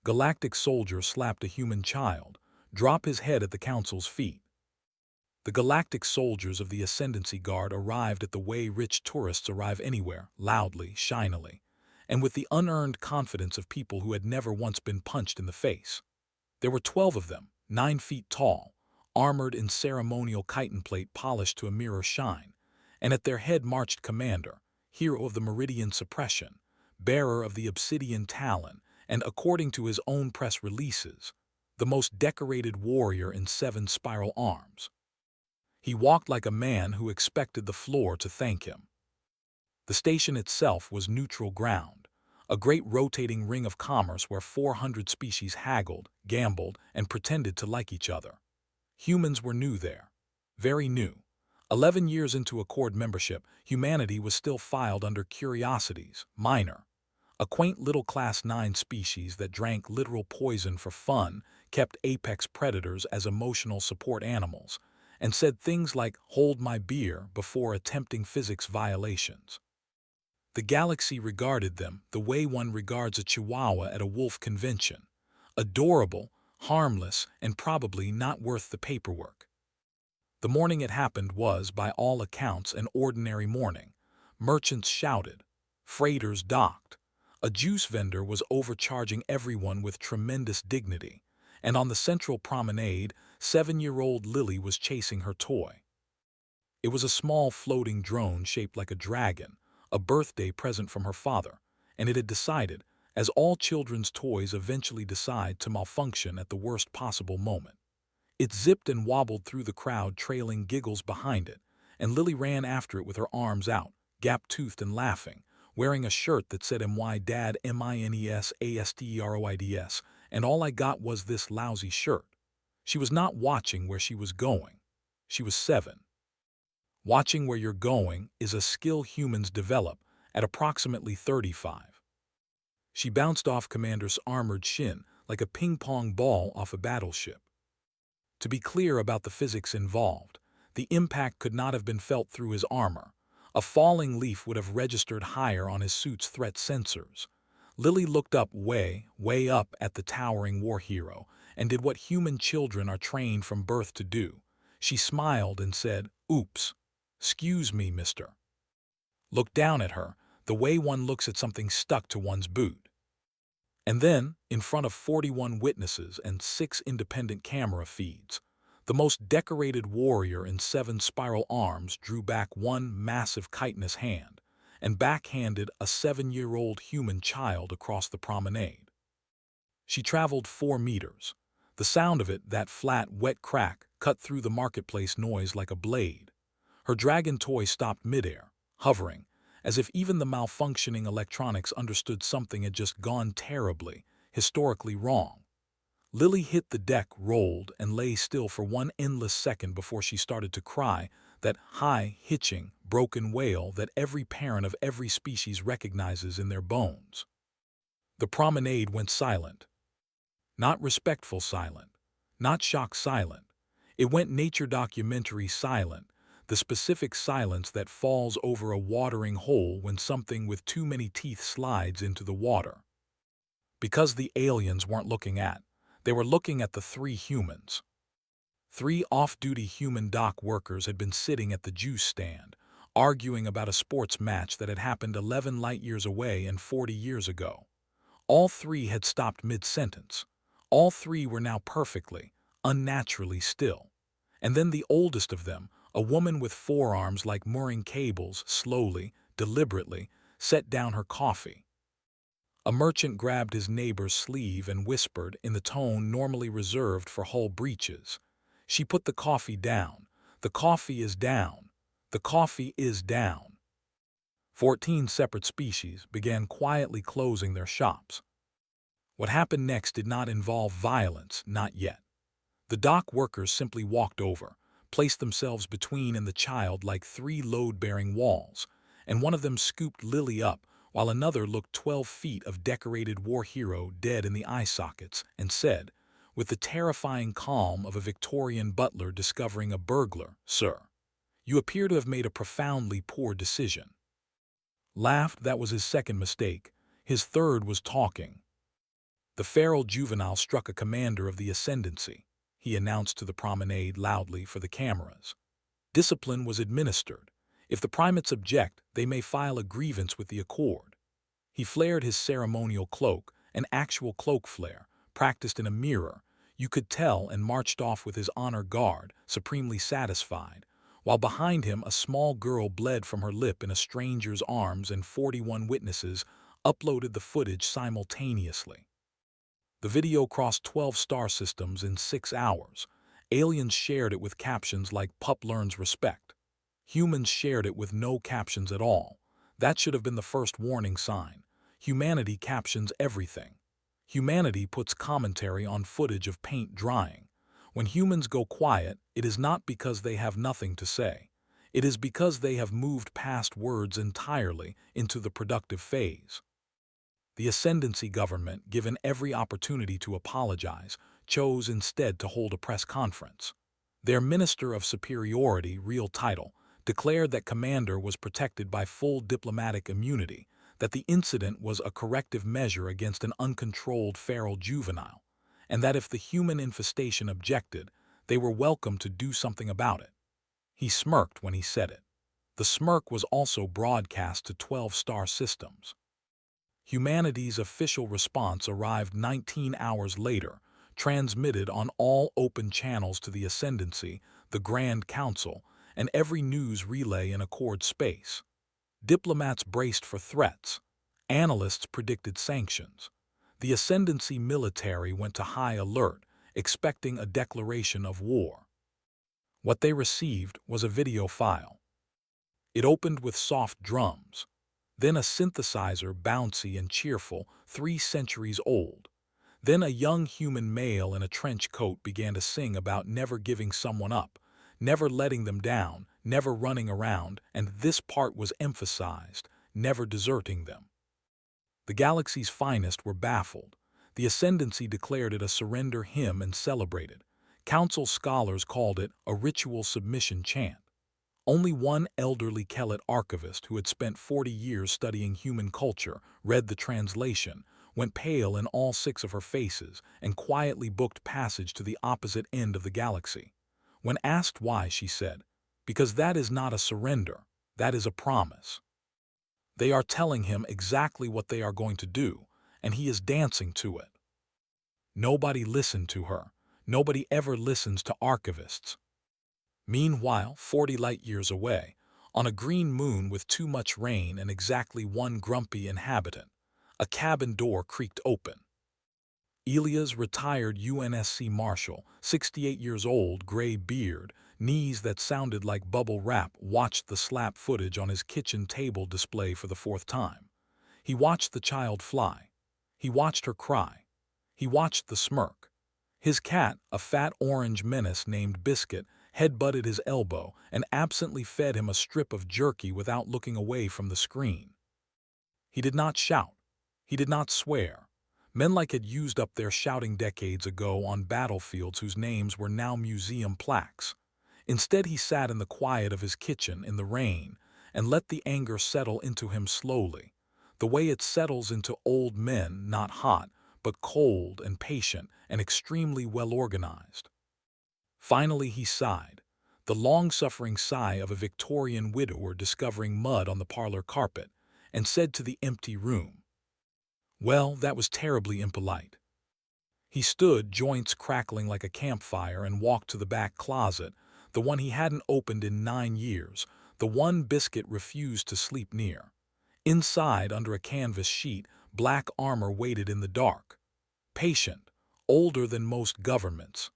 Galactic soldier slapped a human child, drop his head at the council's feet. The galactic soldiers of the Ascendancy Guard arrived at the way rich tourists arrive anywhere, loudly, shinily, and with the unearned confidence of people who had never once been punched in the face. There were 12 of them, 9 feet tall, armored in ceremonial chitin plate polished to a mirror shine, and at their head marched Commander, hero of the Meridian Suppression, bearer of the Obsidian Talon, and according to his own press releases, the most decorated warrior in 7 spiral arms. He walked like a man who expected the floor to thank him. The station itself was neutral ground, a great rotating ring of commerce where 400 species haggled, gambled, and pretended to like each other. Humans were new there. Very new. 11 years into Accord membership, humanity was still filed under curiosities, minor. A quaint little Class 9 species that drank literal poison for fun, kept apex predators as emotional support animals, and said things like, "Hold my beer," before attempting physics violations. The galaxy regarded them the way one regards a chihuahua at a wolf convention. Adorable, harmless, and probably not worth the paperwork. The morning it happened was, by all accounts, an ordinary morning. Merchants shouted. Freighters docked. A juice vendor was overcharging everyone with tremendous dignity, and on the central promenade, 7-year-old Lily was chasing her toy. It was a small floating drone shaped like a dragon, a birthday present from her father, and it had decided, as all children's toys eventually decide to malfunction at the worst possible moment. It zipped and wobbled through the crowd, trailing giggles behind it, and Lily ran after it with her arms out, gap-toothed and laughing, wearing a shirt that said "My Dad MINESASTEROIDS, and all I got was this lousy shirt." She was not watching where she was going. She was 7. Watching where you're going is a skill humans develop at approximately 35. She bounced off Commander's armored shin like a ping-pong ball off a battleship. To be clear about the physics involved, the impact could not have been felt through his armor. A falling leaf would have registered higher on his suit's threat sensors. Lily looked up way up at the towering war hero and did what human children are trained from birth to do. She smiled and said, "Oops. Excuse me, mister." Looked down at her, the way one looks at something stuck to one's boot. And then, in front of 41 witnesses and 6 independent camera feeds, the most decorated warrior in 7 spiral arms drew back one massive chitinous hand and backhanded a 7-year-old human child across the promenade. She traveled 4 meters. The sound of it, that flat, wet crack, cut through the marketplace noise like a blade. Her dragon toy stopped midair, hovering, as if even the malfunctioning electronics understood something had just gone terribly, historically wrong. Lily hit the deck, rolled, and lay still for one endless second before she started to cry, that high, hitching, broken wail that every parent of every species recognizes in their bones. The promenade went silent. Not respectful silent, not shock silent. It went nature documentary silent, the specific silence that falls over a watering hole when something with too many teeth slides into the water. Because the aliens weren't looking at, they were looking at the 3 humans. 3 off-duty human dock workers had been sitting at the juice stand, arguing about a sports match that had happened 11 light-years away and 40 years ago. All 3 had stopped mid-sentence. All 3 were now perfectly, unnaturally still. And then the oldest of them, a woman with forearms like mooring cables, slowly, deliberately, set down her coffee. A merchant grabbed his neighbor's sleeve and whispered in the tone normally reserved for hull breaches. She put the coffee down. The coffee is down. The coffee is down. 14 separate species began quietly closing their shops. What happened next did not involve violence, not yet. The dock workers simply walked over, placed themselves between and the child like 3 load-bearing walls, and one of them scooped Lily up while another looked 12 feet of decorated war hero dead in the eye sockets and said, with the terrifying calm of a Victorian butler discovering a burglar, "Sir, you appear to have made a profoundly poor decision." Laughed, that was his second mistake. His third was talking. The feral juvenile struck a commander of the Ascendancy. He announced to the promenade loudly for the cameras. Discipline was administered. If the primates object, they may file a grievance with the Accord. He flared his ceremonial cloak, an actual cloak flare, practiced in a mirror. You could tell, and marched off with his honor guard, supremely satisfied, while behind him a small girl bled from her lip in a stranger's arms and 41 witnesses uploaded the footage simultaneously. The video crossed 12 star systems in 6 hours. Aliens shared it with captions like "Pup learns respect." Humans shared it with no captions at all. That should have been the first warning sign. Humanity captions everything. Humanity puts commentary on footage of paint drying. When humans go quiet, it is not because they have nothing to say. It is because they have moved past words entirely into the productive phase. The Ascendancy government, given every opportunity to apologize, chose instead to hold a press conference. Their Minister of Superiority, real title, declared that Commander was protected by full diplomatic immunity, that the incident was a corrective measure against an uncontrolled feral juvenile, and that if the human infestation objected, they were welcome to do something about it. He smirked when he said it. The smirk was also broadcast to 12 star systems. Humanity's official response arrived 19 hours later, transmitted on all open channels to the Ascendancy, the Grand Council, and every news relay in Accord space. Diplomats braced for threats. Analysts predicted sanctions. The Ascendancy military went to high alert, expecting a declaration of war. What they received was a video file. It opened with soft drums. Then a synthesizer, bouncy and cheerful, 3 centuries old. Then a young human male in a trench coat began to sing about never giving someone up, never letting them down, never running around, and this part was emphasized, never deserting them. The galaxy's finest were baffled. The Ascendancy declared it a surrender hymn and celebrated. Council scholars called it a ritual submission chant. Only one elderly Kelet archivist who had spent 40 years studying human culture read the translation, went pale in all 6 of her faces, and quietly booked passage to the opposite end of the galaxy. When asked why, she said, "Because that is not a surrender, that is a promise." They are telling him exactly what they are going to do, and he is dancing to it. Nobody listened to her. Nobody ever listens to archivists. Meanwhile, 40 light-years away, on a green moon with too much rain and exactly 1 grumpy inhabitant, a cabin door creaked open. Elia's retired UNSC Marshal, 68 years old, gray beard, knees that sounded like bubble wrap, watched the slap footage on his kitchen table display for the 4th time. He watched the child fly. He watched her cry. He watched the smirk. His cat, a fat orange menace named Biscuit, headbutted his elbow and absently fed him a strip of jerky without looking away from the screen. He did not shout. He did not swear. Men like had used up their shouting decades ago on battlefields whose names were now museum plaques. Instead, he sat in the quiet of his kitchen in the rain and let the anger settle into him slowly, the way it settles into old men, not hot, but cold and patient and extremely well-organized. Finally he sighed, the long-suffering sigh of a Victorian widower discovering mud on the parlor carpet, and said to the empty room, "Well, that was terribly impolite." He stood, joints crackling like a campfire, and walked to the back closet, the one he hadn't opened in 9 years, the one Biscuit refused to sleep near. Inside, under a canvas sheet, black armor waited in the dark. Patient, older than most governments.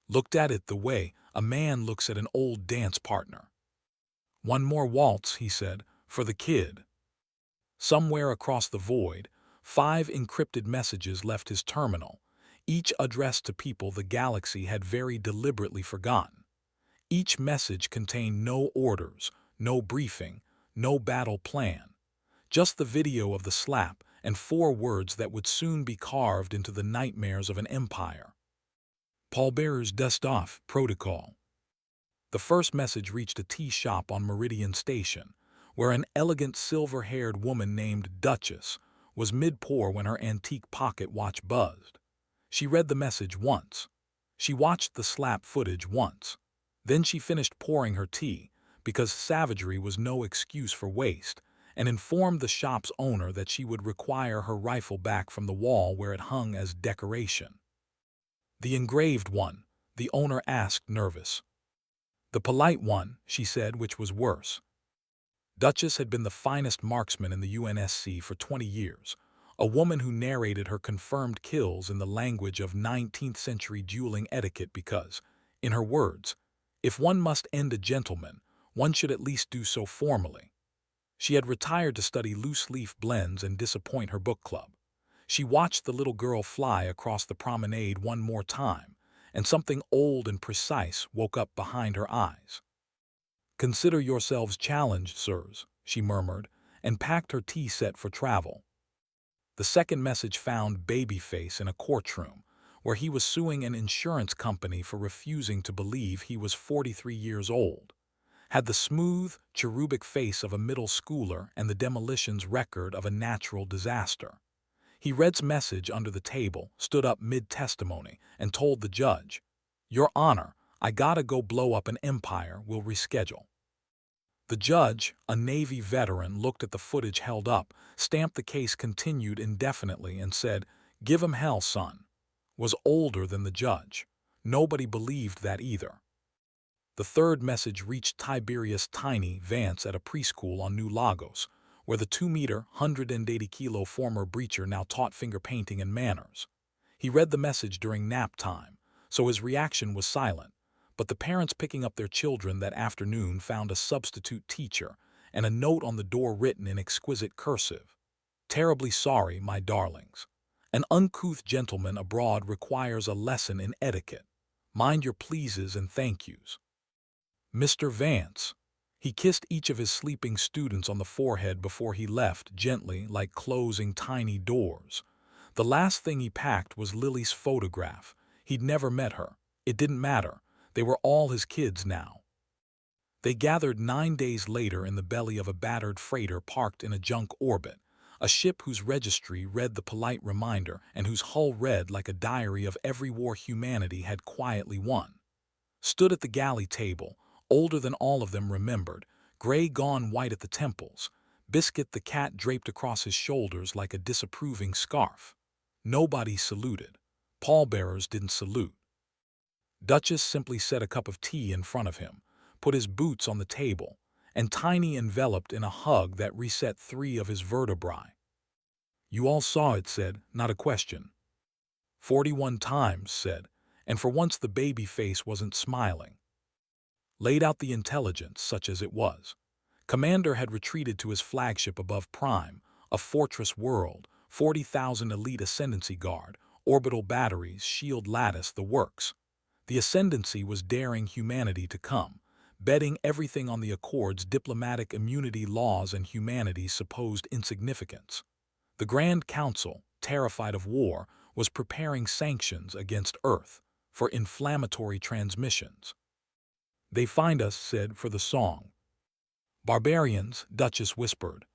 Looked at it the way a man looks at an old dance partner. "One more waltz," he said, "for the kid." Somewhere across the void, 5 encrypted messages left his terminal, each addressed to people the galaxy had very deliberately forgotten. Each message contained no orders, no briefing, no battle plan. Just the video of the slap and 4 words that would soon be carved into the nightmares of an empire. Pallbearers dust off, protocol. The first message reached a tea shop on Meridian Station, where an elegant silver-haired woman named Duchess, was mid-pour when her antique pocket watch buzzed. She read the message once. She watched the slap footage once. Then she finished pouring her tea, because savagery was no excuse for waste, and informed the shop's owner that she would require her rifle back from the wall where it hung as decoration. "The engraved one?" the owner asked, nervous. "The polite one," she said, which was worse. Duchess had been the finest marksman in the UNSC for 20 years, a woman who narrated her confirmed kills in the language of 19th-century dueling etiquette because, in her words, if one must end a gentleman, one should at least do so formally. She had retired to study loose-leaf blends and disappoint her book club. She watched the little girl fly across the promenade one more time, and something old and precise woke up behind her eyes. "Consider yourselves challenged, sirs," she murmured, and packed her tea set for travel. The second message found Babyface in a courtroom, where he was suing an insurance company for refusing to believe he was 43 years old, had the smooth, cherubic face of a middle schooler and the demolitions record of a natural disaster. He read's message under the table, stood up mid-testimony, and told the judge, "Your Honor, I gotta go blow up an empire, we'll reschedule." The judge, a Navy veteran, looked at the footage held up, stamped the case continued indefinitely, and said, "Give 'em hell, son." Was older than the judge. Nobody believed that either. The third message reached Tiberius Tiny Vance at a preschool on New Lagos, where the 2-meter, 180-kilo former breacher now taught finger painting and manners. He read the message during nap time, so his reaction was silent, but the parents picking up their children that afternoon found a substitute teacher and a note on the door written in exquisite cursive. "Terribly sorry, my darlings. An uncouth gentleman abroad requires a lesson in etiquette. Mind your pleases and thank yous. Mr. Vance." He kissed each of his sleeping students on the forehead before he left, gently, like closing tiny doors. The last thing he packed was Lily's photograph. He'd never met her. It didn't matter. They were all his kids now. They gathered 9 days later in the belly of a battered freighter parked in a junk orbit, a ship whose registry read the polite reminder and whose hull read like a diary of every war humanity had quietly won. Stood at the galley table, older than all of them remembered, gray gone white at the temples, Biscuit the cat draped across his shoulders like a disapproving scarf. Nobody saluted. Pallbearers didn't salute. Duchess simply set a cup of tea in front of him, put his boots on the table, and Tiny enveloped in a hug that reset 3 of his vertebrae. "You all saw it," said, not a question. 41 times, said, and for once the baby face wasn't smiling. Laid out the intelligence, such as it was. Commander had retreated to his flagship above Prime, a fortress world, 40,000 elite Ascendancy Guard, orbital batteries, shield lattice, the works. The Ascendancy was daring humanity to come, betting everything on the Accord's diplomatic immunity laws and humanity's supposed insignificance. The Grand Council, terrified of war, was preparing sanctions against Earth for inflammatory transmissions. "They find us," said, for the song. "Barbarians," Duchess whispered.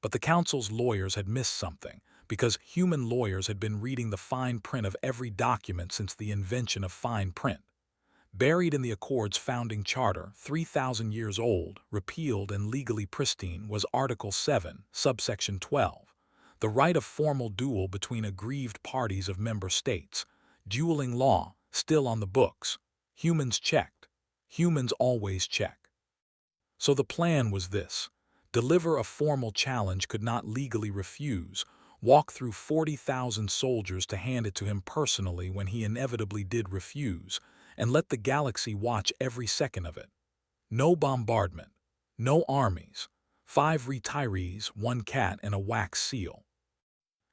But the Council's lawyers had missed something, because human lawyers had been reading the fine print of every document since the invention of fine print. Buried in the Accord's founding charter, 3,000 years old, repealed and legally pristine, was Article 7, subsection 12, the right of formal duel between aggrieved parties of member states. Dueling law, still on the books. Humans checked. Humans always check. So the plan was this: deliver a formal challenge could not legally refuse, walk through 40,000 soldiers to hand it to him personally when he inevitably did refuse, and let the galaxy watch every second of it. No bombardment. No armies. 5 retirees, 1 cat, and a wax seal.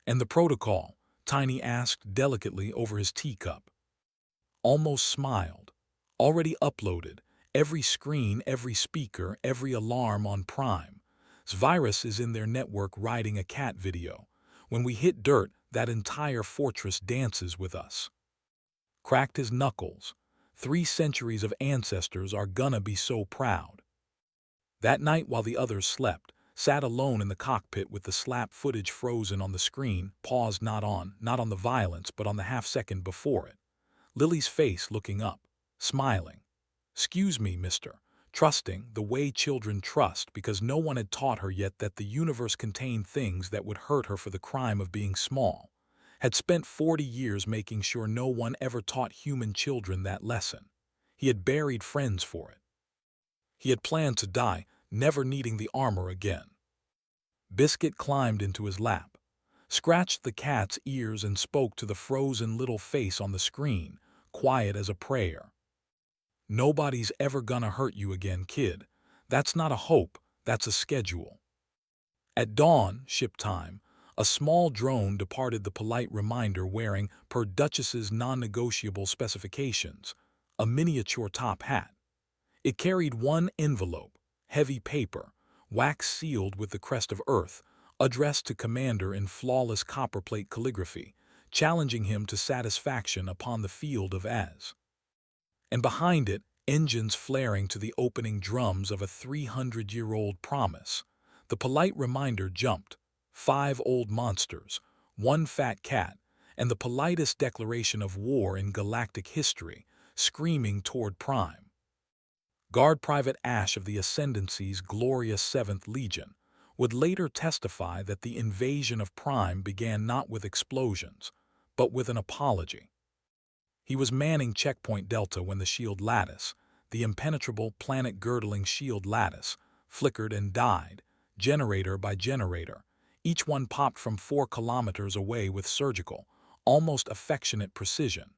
"And the protocol?" Tiny asked delicately over his teacup. Almost smiled. "Already uploaded. Every screen, every speaker, every alarm on Prime. Virus is in their network riding a cat video. When we hit dirt, that entire fortress dances with us." Cracked his knuckles. 3 centuries of ancestors are gonna be so proud. That night while the others slept, sat alone in the cockpit with the slap footage frozen on the screen, paused not on the violence, but on the half-second before it. Lily's face looking up, smiling. "Excuse me, mister," trusting the way children trust because no one had taught her yet that the universe contained things that would hurt her for the crime of being small. Had spent 40 years making sure no one ever taught human children that lesson. He had buried friends for it. He had planned to die, never needing the armor again. Biscuit climbed into his lap, scratched the cat's ears and spoke to the frozen little face on the screen, quiet as a prayer. "Nobody's ever gonna hurt you again, kid. That's not a hope, that's a schedule." At dawn, ship time, a small drone departed the polite reminder wearing, per Duchess's non-negotiable specifications, a miniature top hat. It carried one envelope, heavy paper, wax-sealed with the crest of Earth, addressed to Commander in flawless copperplate calligraphy, challenging him to satisfaction upon the field of Az. And behind it, engines flaring to the opening drums of a 300-year-old promise. The polite reminder jumped. 5 old monsters, 1 fat cat, and the politest declaration of war in galactic history, screaming toward Prime. Guard Private Ash of the Ascendancy's glorious 7th Legion would later testify that the invasion of Prime began not with explosions, but with an apology. He was manning Checkpoint Delta when the shield lattice, the impenetrable planet-girdling shield lattice, flickered and died, generator by generator. Each one popped from 4 kilometers away with surgical, almost affectionate precision.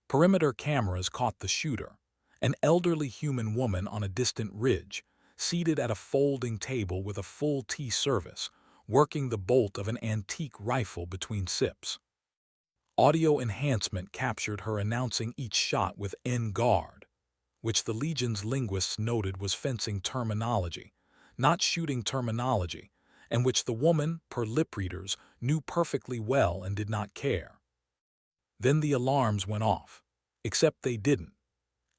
Perimeter cameras caught the shooter, an elderly human woman on a distant ridge, seated at a folding table with a full tea service, working the bolt of an antique rifle between sips. Audio enhancement captured her announcing each shot with "en garde," which the Legion's linguists noted was fencing terminology, not shooting terminology, and which the woman, per lip readers, knew perfectly well and did not care. Then the alarms went off, except they didn't.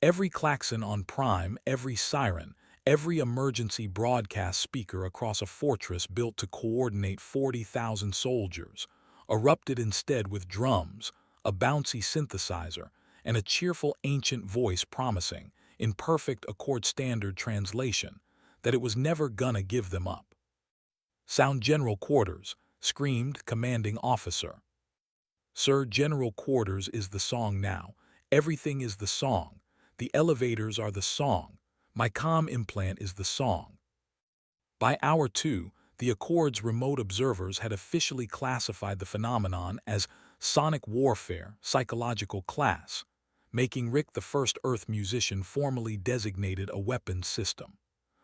Every klaxon on Prime, every siren, every emergency broadcast speaker across a fortress built to coordinate 40,000 soldiers, erupted instead with drums, a bouncy synthesizer, and a cheerful ancient voice promising, in perfect accord standard translation, that it was never gonna give them up. "Sound General Quarters," screamed commanding officer. "Sir, General Quarters is the song now. Everything is the song. The elevators are the song. My comm implant is the song." By hour 2, the Accord's remote observers had officially classified the phenomenon as sonic warfare, psychological class, making Rick the first Earth musician formally designated a weapons system.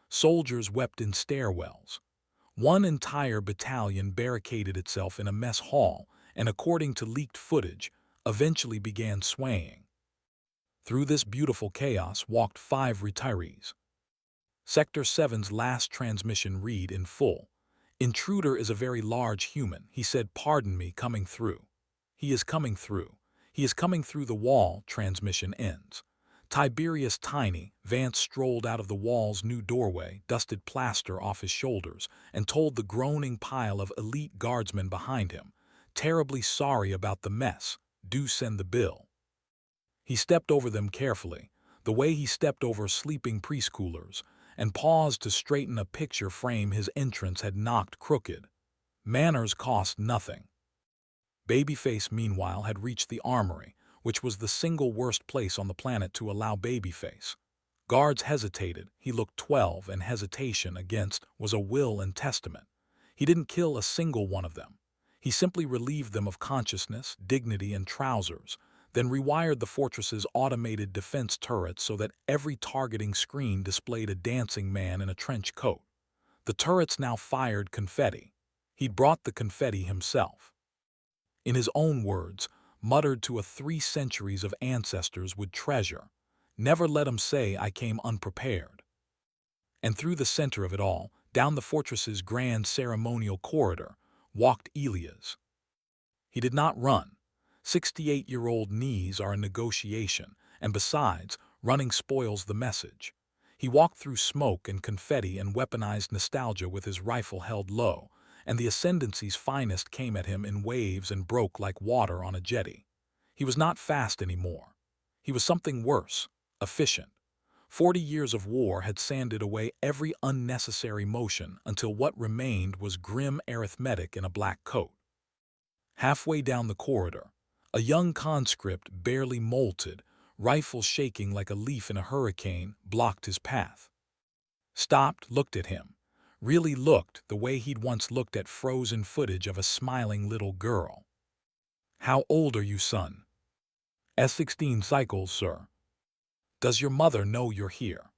Soldiers wept in stairwells. One entire battalion barricaded itself in a mess hall and, according to leaked footage, eventually began swaying. Through this beautiful chaos walked 5 retirees. Sector 7's last transmission read in full. "Intruder is a very large human. He said, 'Pardon me, coming through.' He is coming through. He is coming through the wall." Transmission ends. Tiberius Tiny, Vance strolled out of the wall's new doorway, dusted plaster off his shoulders, and told the groaning pile of elite guardsmen behind him, "Terribly sorry about the mess. Do send the bill." He stepped over them carefully, the way he stepped over sleeping preschoolers, and paused to straighten a picture frame his entrance had knocked crooked. Manners cost nothing. Babyface, meanwhile, had reached the armory, which was the single worst place on the planet to allow Babyface. Guards hesitated. He looked 12, and hesitation against was a will and testament. He didn't kill a single one of them. He simply relieved them of consciousness, dignity, and trousers, then rewired the fortress's automated defense turrets so that every targeting screen displayed a dancing man in a trench coat. The turrets now fired confetti. He'd brought the confetti himself. In his own words, muttered to a 3 centuries of ancestors would treasure, "Never let 'em say I came unprepared." And through the center of it all, down the fortress's grand ceremonial corridor, walked Elias. He did not run. 68-year-old knees are a negotiation, and besides, running spoils the message. He walked through smoke and confetti and weaponized nostalgia with his rifle held low, and the Ascendancy's finest came at him in waves and broke like water on a jetty. He was not fast anymore. He was something worse, efficient. 40 years of war had sanded away every unnecessary motion until what remained was grim arithmetic in a black coat. Halfway down the corridor, a young conscript barely molted, rifle shaking like a leaf in a hurricane, blocked his path. Stopped, looked at him. Really looked the way he'd once looked at frozen footage of a smiling little girl. "How old are you, son?" "S16 cycles, sir." "Does your mother know you're here?"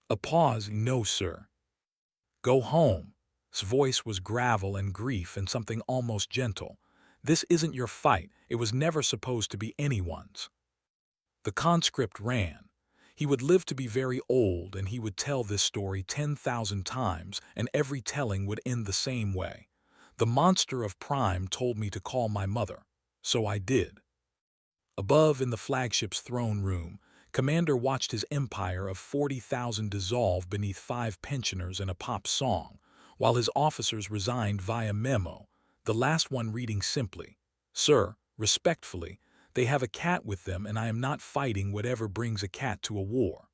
A pause. "No, sir." "Go home." His voice was gravel and grief and something almost gentle. "This isn't your fight. It was never supposed to be anyone's." The conscript ran. He would live to be very old, and he would tell this story 10,000 times, and every telling would end the same way. "The monster of Prime told me to call my mother, so I did." Above, in the flagship's throne room, Commander watched his empire of 40,000 dissolve beneath 5 pensioners and a pop song, while his officers resigned via memo, the last one reading simply, "Sir, respectfully, they have a cat with them, and I am not fighting whatever brings a cat to a war."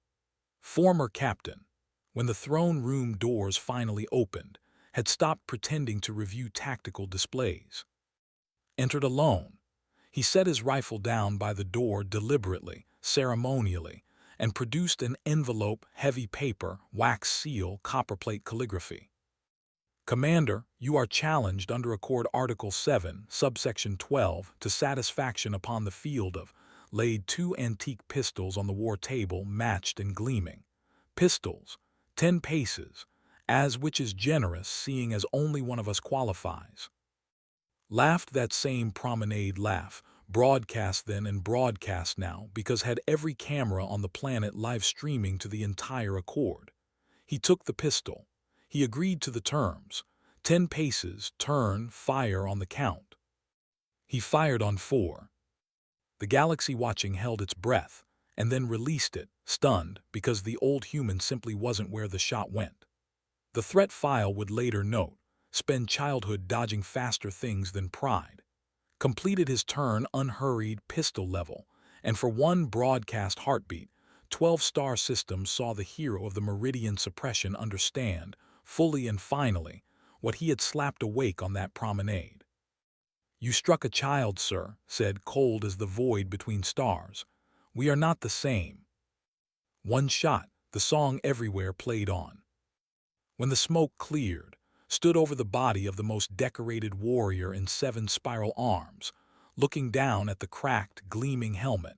Former captain, when the throne room doors finally opened, had stopped pretending to review tactical displays. Entered alone. He set his rifle down by the door deliberately, ceremonially, and produced an envelope, heavy paper, wax seal, copperplate calligraphy. "Commander, you are challenged under Accord Article 7, subsection 12, to satisfaction upon the field of," laid 2 antique pistols on the war table, matched and gleaming. "Pistols, 10 paces, as which is generous, seeing as only one of us qualifies." Laughed that same promenade laugh, broadcast then and broadcast now, because had every camera on the planet live streaming to the entire Accord. He took the pistol. He agreed to the terms. 10 paces, turn, fire on the count. He fired on 4. The galaxy watching held its breath, and then released it, stunned, because the old human simply wasn't where the shot went. The threat file would later note, spend childhood dodging faster things than pride. Completed his turn unhurried, pistol level, and for one broadcast heartbeat, 12-star systems saw the hero of the Meridian suppression understand, fully and finally, what he had slapped awake on that promenade. "You struck a child, sir," said, cold as the void between stars. "We are not the same." One shot, the song everywhere played on. When the smoke cleared, stood over the body of the most decorated warrior in 7 spiral arms, looking down at the cracked, gleaming helmet,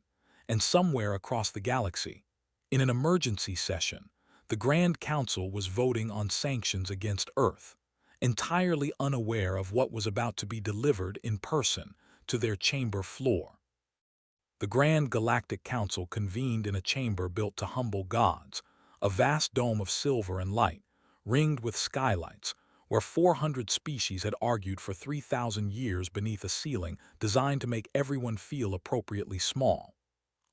and somewhere across the galaxy, in an emergency session, the Grand Council was voting on sanctions against Earth, entirely unaware of what was about to be delivered in person to their chamber floor. The Grand Galactic Council convened in a chamber built to humble gods, a vast dome of silver and light, ringed with skylights, where 400 species had argued for 3,000 years beneath a ceiling designed to make everyone feel appropriately small.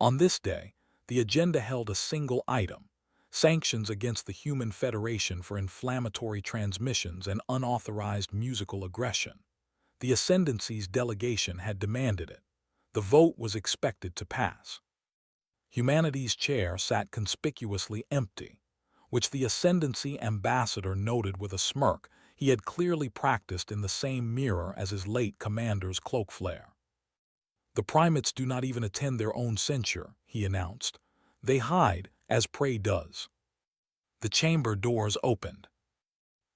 On this day, the agenda held a single item: sanctions against the Human Federation for inflammatory transmissions and unauthorized musical aggression. The Ascendancy's delegation had demanded it. The vote was expected to pass. Humanity's chair sat conspicuously empty, which the Ascendancy ambassador noted with a smirk he had clearly practiced in the same mirror as his late commander's cloak flare. "The primates do not even attend their own censure," he announced. "They hide, as prey does." The chamber doors opened.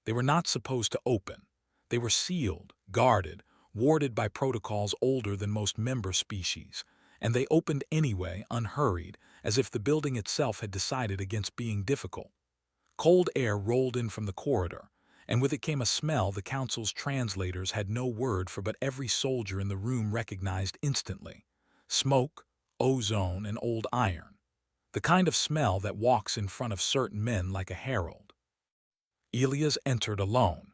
They were not supposed to open. They were sealed, guarded, warded by protocols older than most member species, and they opened anyway, unhurried, as if the building itself had decided against being difficult. Cold air rolled in from the corridor, and with it came a smell the council's translators had no word for, but every soldier in the room recognized instantly: smoke, ozone, and old iron. The kind of smell that walks in front of certain men like a herald. Elias entered alone.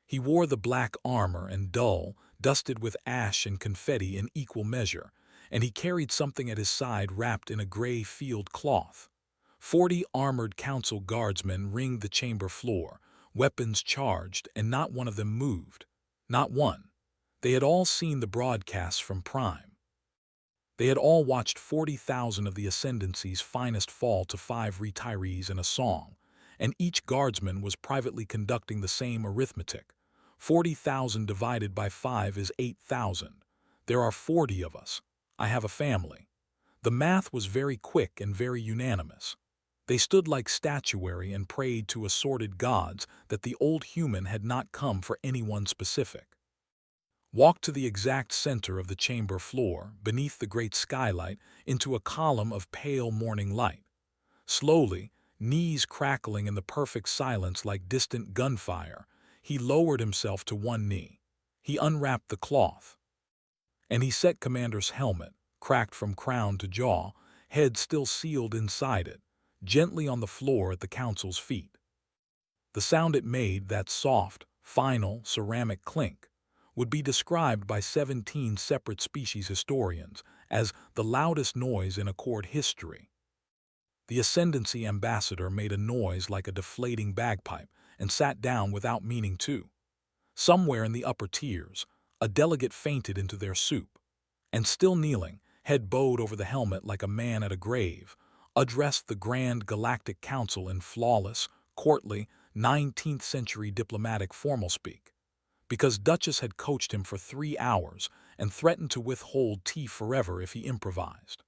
He wore the black armor and dull, dusted with ash and confetti in equal measure, and he carried something at his side wrapped in a gray field cloth. 40 armored council guardsmen ringed the chamber floor, weapons charged, and not one of them moved. Not one. They had all seen the broadcasts from Prime. They had all watched 40,000 of the Ascendancy's finest fall to 5 retirees in a song, and each guardsman was privately conducting the same arithmetic. 40,000 divided by 5 is 8,000. There are 40 of us. I have a family. The math was very quick and very unanimous. They stood like statuary and prayed to assorted gods that the old human had not come for anyone specific. Walked to the exact center of the chamber floor, beneath the great skylight, into a column of pale morning light. Slowly, knees crackling in the perfect silence like distant gunfire, he lowered himself to one knee. He unwrapped the cloth. And he set Commander's helmet, cracked from crown to jaw, head still sealed inside it, gently on the floor at the council's feet. The sound it made, that soft, final, ceramic clink, would be described by 17 separate species historians as the loudest noise in Accord history. The Ascendancy ambassador made a noise like a deflating bagpipe and sat down without meaning to. Somewhere in the upper tiers, a delegate fainted into their soup, and still kneeling, head bowed over the helmet like a man at a grave, addressed the Grand Galactic Council in flawless, courtly, 19th-century diplomatic formal speak. Because Duchess had coached him for 3 hours and threatened to withhold tea forever if he improvised.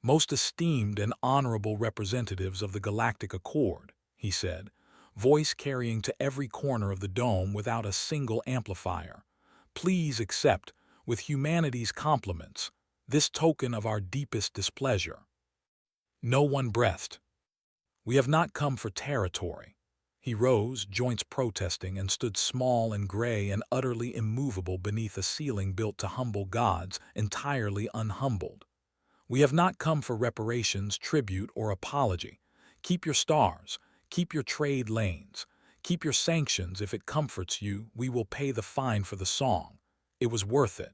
Most esteemed and honorable representatives of the Galactic Accord, he said, voice carrying to every corner of the dome without a single amplifier, please accept, with humanity's compliments, this token of our deepest displeasure. No one breathed. We have not come for territory. He rose, joints protesting, and stood small and gray and utterly immovable beneath a ceiling built to humble gods, entirely unhumbled. We have not come for reparations, tribute, or apology. Keep your stars, keep your trade lanes, keep your sanctions if it comforts you. We will pay the fine for the song. It was worth it.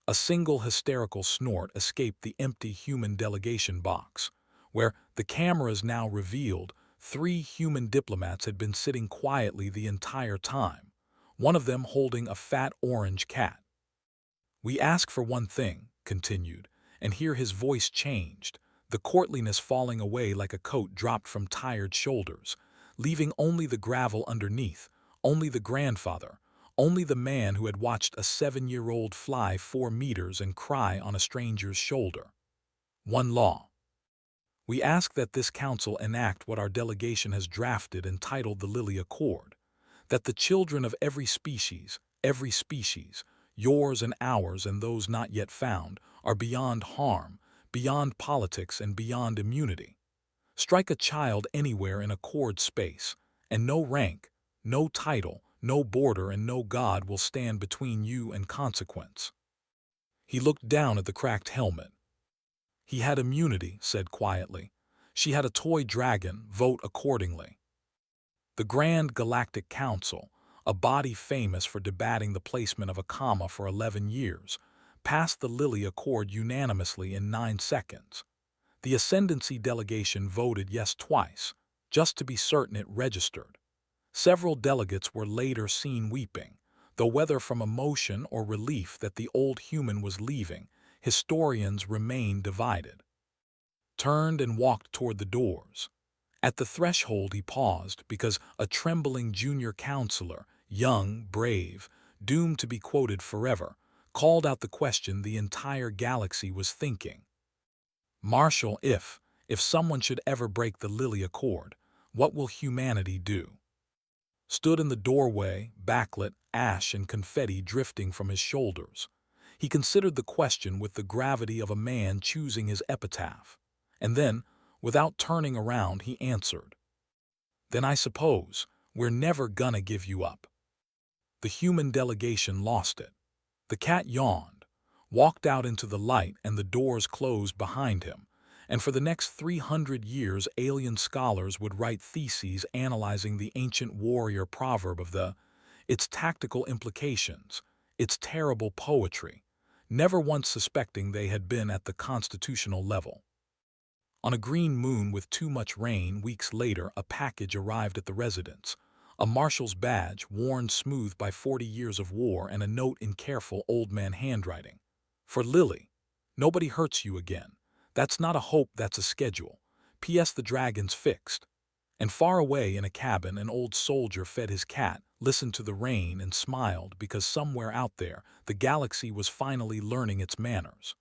A single hysterical snort escaped the empty human delegation box, where, the cameras now revealed, 3 human diplomats had been sitting quietly the entire time, one of them holding a fat orange cat. We ask for one thing, continued, and here his voice changed, the courtliness falling away like a coat dropped from tired shoulders, leaving only the gravel underneath, only the grandfather, only the man who had watched a 7-year-old fly 4 meters and cry on a stranger's shoulder. One law. We ask that this council enact what our delegation has drafted and titled the Lily Accord, that the children of every species, yours and ours and those not yet found, are beyond harm, beyond politics and beyond immunity. Strike a child anywhere in Accord space, and no rank, no title, no border and no God will stand between you and consequence. He looked down at the cracked helmet. He had immunity, said quietly. She had a toy dragon, vote accordingly. The Grand Galactic Council, a body famous for debating the placement of a comma for 11 years, passed the Lily Accord unanimously in 9 seconds. The Ascendancy delegation voted yes twice, just to be certain it registered. Several delegates were later seen weeping, though whether from emotion or relief that the old human was leaving, historians remain divided. Turned and walked toward the doors. At the threshold he paused because a trembling junior counselor, young, brave, doomed to be quoted forever, called out the question the entire galaxy was thinking. Marshal, if someone should ever break the Lily Accord, what will humanity do? Stood in the doorway, backlit, ash and confetti drifting from his shoulders. He considered the question with the gravity of a man choosing his epitaph, and then, without turning around, he answered, "Then I suppose we're never gonna give you up." The human delegation lost it. The cat yawned, walked out into the light, and the doors closed behind him, and for the next 300 years alien scholars would write theses analyzing the ancient warrior proverb of its tactical implications, its terrible poetry, never once suspecting they had been at the constitutional level. On a green moon with too much rain, weeks later, a package arrived at the residence. A marshal's badge, worn smooth by 40 years of war, and a note in careful old man handwriting. For Lily, nobody hurts you again. That's not a hope, that's a schedule. P.S. The dragon's fixed. And far away in a cabin, an old soldier fed his cat, listened to the rain, and smiled because somewhere out there, the galaxy was finally learning its manners.